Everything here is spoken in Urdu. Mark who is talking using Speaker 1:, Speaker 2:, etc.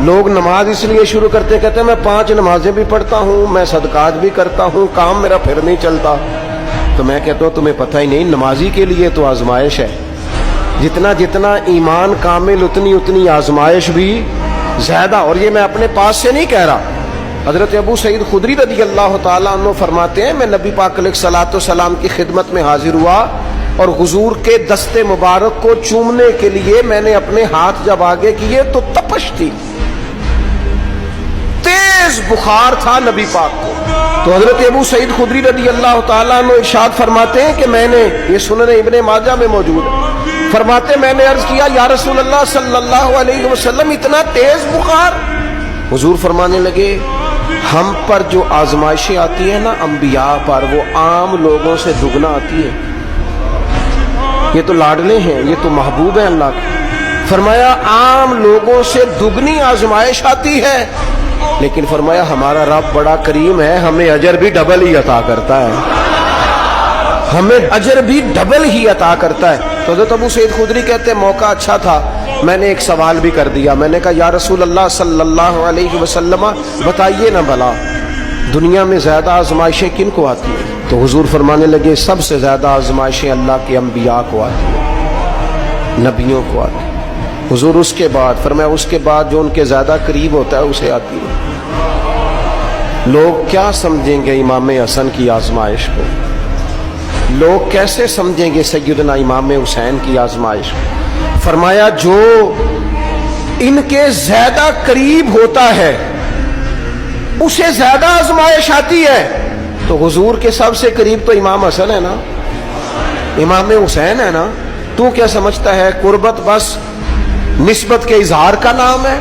Speaker 1: لوگ نماز اس لیے شروع کرتے کہتے ہیں میں 5 نمازیں بھی پڑھتا ہوں، میں صدقات بھی کرتا ہوں، کام میرا پھر نہیں چلتا. تو میں کہتا ہوں تمہیں پتہ ہی نہیں، نمازی کے لیے تو آزمائش ہے. جتنا جتنا ایمان کامل اتنی اتنی آزمائش بھی زیادہ. اور یہ میں اپنے پاس سے نہیں کہہ رہا. حضرت ابو سعید خدری رضی اللہ تعالیٰ عنہ فرماتے ہیں میں نبی پاک علیہ الصلوۃ والسلام کی خدمت میں حاضر ہوا اور حضور کے دست مبارک کو چومنے کے لیے میں نے اپنے ہاتھ جب آگے کیے تو تپش تھی، تیز بخار تھا نبی پاک کو. تو حضرت ابو سعید خدری رضی اللہ تعالیٰ عنہ ارشاد فرماتے ہیں کہ میں نے، یہ سنن ابن ماجہ میں موجود ہے، فرماتے میں نے عرض کیا یا رسول اللہ صلی اللہ علیہ وسلم اتنا تیز بخار؟ حضور فرمانے لگے ہم پر جو آزمائشیں آتی ہیں نا انبیاء پر، وہ عام لوگوں سے دگنا آتی ہے. یہ تو لاڈلے ہیں، یہ تو محبوب ہیں اللہ کے. فرمایا عام لوگوں سے دگنی آزمائش آتی ہے، لیکن فرمایا ہمارا رب بڑا کریم ہے، ہمیں اجر بھی ڈبل ہی عطا کرتا ہے، ہمیں اجر بھی ڈبل ہی عطا کرتا ہے. تو حضرت ابو سعید خدری کہتے ہیں موقع اچھا تھا، میں نے ایک سوال بھی کر دیا. میں نے کہا یا رسول اللہ صلی اللہ علیہ وسلم بتائیے نا بھلا دنیا میں زیادہ آزمائشیں کن کو آتی ہیں؟ تو حضور فرمانے لگے سب سے زیادہ آزمائشیں اللہ کے انبیاء کو آتی ہیں، نبیوں کو آتی ہیں. حضور اس کے بعد فرمایا اس کے بعد جو ان کے زیادہ قریب ہوتا ہے اسے آتی ہے. لوگ کیا سمجھیں گے امام حسن کی آزمائش کو؟ لوگ کیسے سمجھیں گے سیدنا امام حسین کی آزمائش کو؟ فرمایا جو ان کے زیادہ قریب ہوتا ہے اسے زیادہ آزمائش آتی ہے. تو حضور کے سب سے قریب تو امام حسن ہے نا، امام حسین ہے نا. تو کیا سمجھتا ہے قربت بس نسبت کے اظہار کا نام ہے؟